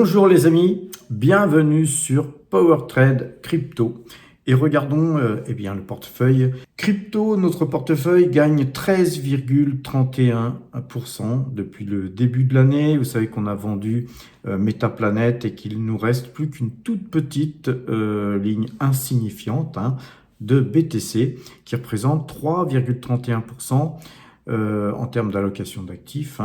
Bonjour les amis, bienvenue sur PowerTrade Crypto et regardons le portefeuille crypto. Notre portefeuille gagne 13,31% depuis le début de l'année. Vous savez qu'on a vendu Metaplanet et qu'il nous reste plus qu'une toute petite ligne insignifiante de BTC qui représente 3,31% en termes d'allocation d'actifs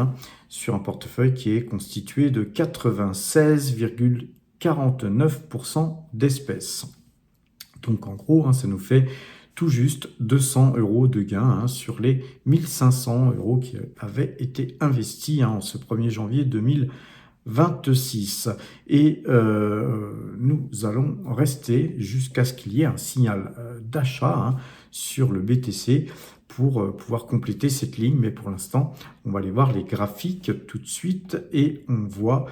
sur un portefeuille qui est constitué de 96,49% d'espèces. Donc en gros, ça nous fait tout juste 200 € de gain sur les 1500 € qui avaient été investis en ce 1er janvier 2026. Et nous allons rester jusqu'à ce qu'il y ait un signal d'achat sur le BTC pour pouvoir compléter cette ligne. Mais pour l'instant, on va aller voir les graphiques tout de suite et on voit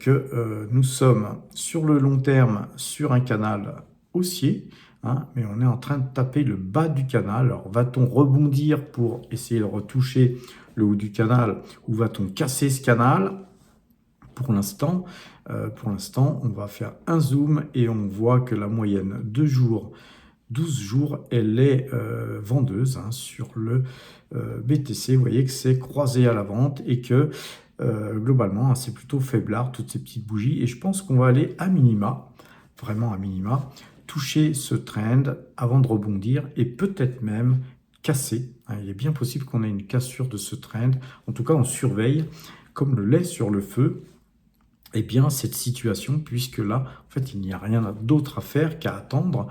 que nous sommes sur le long terme sur un canal haussier, mais on est en train de taper le bas du canal. Alors va-t-on rebondir pour essayer de retoucher le haut du canal ou va-t-on casser ce canal? Pour l'instant, on va faire un zoom et on voit que la moyenne de jours, 12 jours, elle est vendeuse sur le BTC. Vous voyez que c'est croisé à la vente et que globalement, c'est plutôt faiblard, toutes ces petites bougies. Et je pense qu'on va aller à minima, vraiment à minima, toucher ce trend avant de rebondir et peut-être même casser. Il est bien possible qu'on ait une cassure de ce trend. En tout cas, on surveille comme le lait sur le feu cette situation, puisque là, en fait, il n'y a rien d'autre à faire qu'à attendre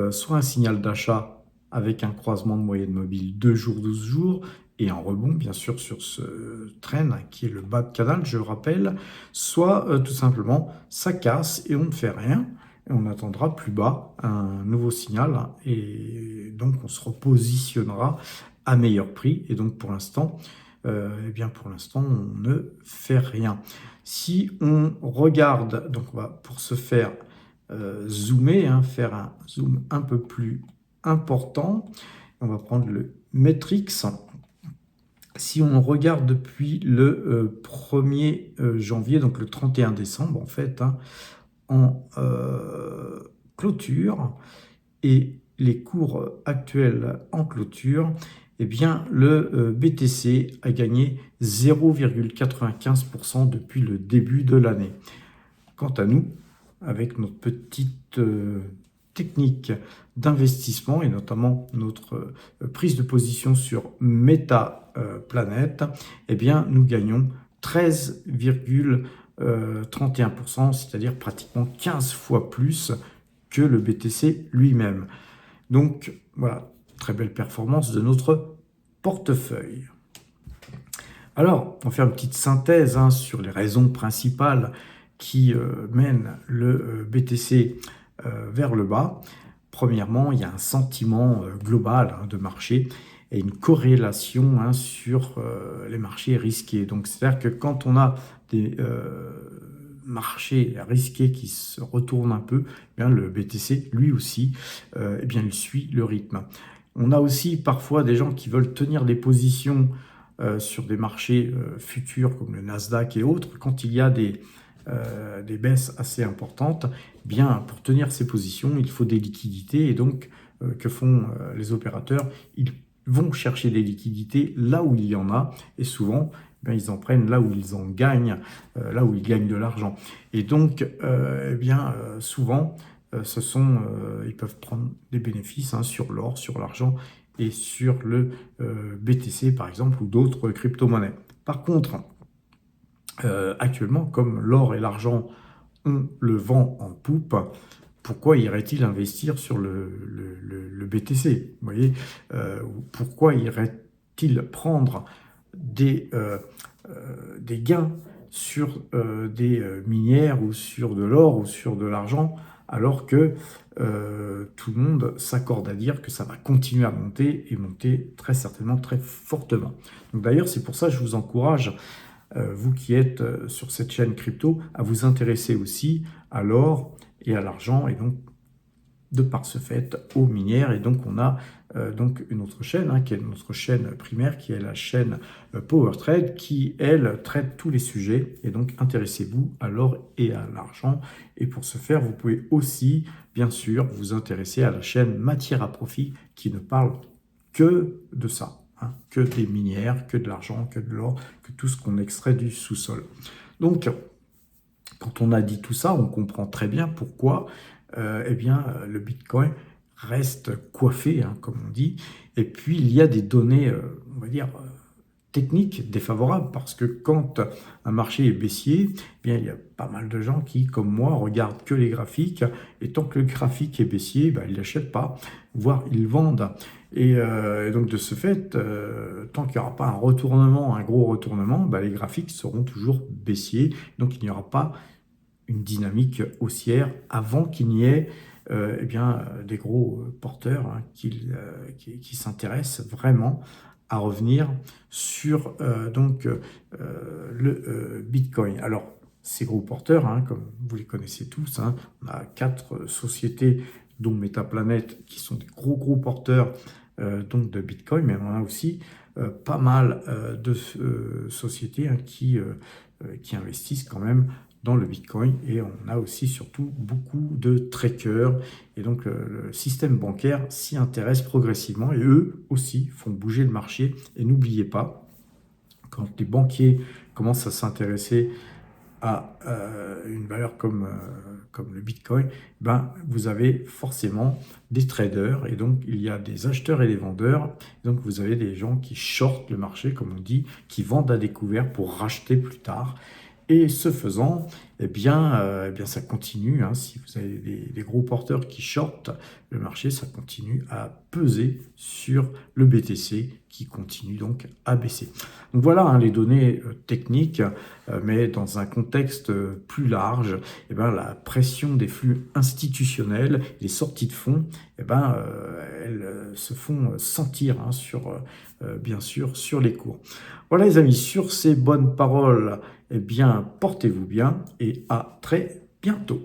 soit un signal d'achat avec un croisement de moyenne mobile 2 jours, 12 jours, et un rebond, bien sûr, sur ce trend qui est le bas de canal, je rappelle, soit tout simplement, ça casse et on ne fait rien, et on attendra plus bas un nouveau signal, et donc on se repositionnera à meilleur prix, et donc pour l'instant, on ne fait rien. Si on regarde, donc on va pour se faire zoomer, faire un zoom un peu plus important, on va prendre le Matrix. Si on regarde depuis le 1er janvier, donc le 31 décembre, en fait, en clôture, et les cours actuels en clôture, le BTC a gagné 0,95% depuis le début de l'année. Quant à nous, avec notre petite technique d'investissement et notamment notre prise de position sur Metaplanet, nous gagnons 13,31%, c'est-à-dire pratiquement 15 fois plus que le BTC lui-même. Donc voilà, très belle performance de notre portefeuille. Alors, on va faire une petite synthèse sur les raisons principales qui mènent le BTC vers le bas. Premièrement, il y a un sentiment global de marché et une corrélation sur les marchés risqués. Donc, c'est-à-dire que quand on a des marchés risqués qui se retournent un peu, le BTC, lui aussi, il suit le rythme. On a aussi parfois des gens qui veulent tenir des positions sur des marchés futurs comme le Nasdaq et autres. Quand il y a des baisses assez importantes, pour tenir ces positions, il faut des liquidités. Et donc, que font les opérateurs? Ils vont chercher des liquidités là où il y en a. Et souvent, ils en prennent là où ils en gagnent, là où ils gagnent de l'argent. Et donc, souvent, ils peuvent prendre des bénéfices sur l'or, sur l'argent et sur le BTC, par exemple, ou d'autres crypto-monnaies. Par contre, actuellement, comme l'or et l'argent ont le vent en poupe, pourquoi irait-il investir sur le BTC? Vous voyez, pourquoi irait-il prendre des gains sur des minières ou sur de l'or ou sur de l'argent, alors que tout le monde s'accorde à dire que ça va continuer à monter et monter très certainement très fortement. Donc d'ailleurs, c'est pour ça que je vous encourage, vous qui êtes sur cette chaîne crypto, à vous intéresser aussi à l'or et à l'argent, et donc de par ce fait aux minières. Et donc on a donc une autre chaîne, qui est notre chaîne primaire, qui est la chaîne PowerTrade, qui elle traite tous les sujets. Et donc intéressez-vous à l'or et à l'argent. Et pour ce faire, vous pouvez aussi bien sûr vous intéresser à la chaîne Matière à profit, qui ne parle que de ça, que des minières, que de l'argent, que de l'or, que tout ce qu'on extrait du sous-sol. Donc quand on a dit tout ça, on comprend très bien pourquoi le Bitcoin reste coiffé, comme on dit. Et puis, il y a des données, on va dire, techniques défavorables, parce que quand un marché est baissier, il y a pas mal de gens qui, comme moi, regardent que les graphiques, et tant que le graphique est baissier, ils n'achètent pas, voire ils vendent. Et donc, de ce fait, tant qu'il n'y aura pas un retournement, un gros retournement, les graphiques seront toujours baissiers, donc il n'y aura pas une dynamique haussière avant qu'il n'y ait des gros porteurs qui s'intéressent vraiment à revenir sur le Bitcoin. Alors, ces gros porteurs, comme vous les connaissez tous, on a 4 sociétés, dont Metaplanet, qui sont des gros porteurs donc de Bitcoin, mais on a aussi pas mal de sociétés qui investissent quand même dans le Bitcoin, et on a aussi surtout beaucoup de traders, et donc le système bancaire s'y intéresse progressivement, et eux aussi font bouger le marché. Et n'oubliez pas, quand les banquiers commencent à s'intéresser à une valeur comme le Bitcoin, vous avez forcément des traders, et donc il y a des acheteurs et des vendeurs. Donc vous avez des gens qui shortent le marché, comme on dit, qui vendent à découvert pour racheter plus tard. Et ce faisant, ça continue. Si vous avez des gros porteurs qui shortent le marché, ça continue à peser sur le BTC, qui continue donc à baisser. Donc voilà les données techniques, mais dans un contexte plus large, la pression des flux institutionnels, les sorties de fonds, elles se font sentir bien sûr sur les cours. Voilà les amis, sur ces bonnes paroles, portez-vous bien et à très bientôt.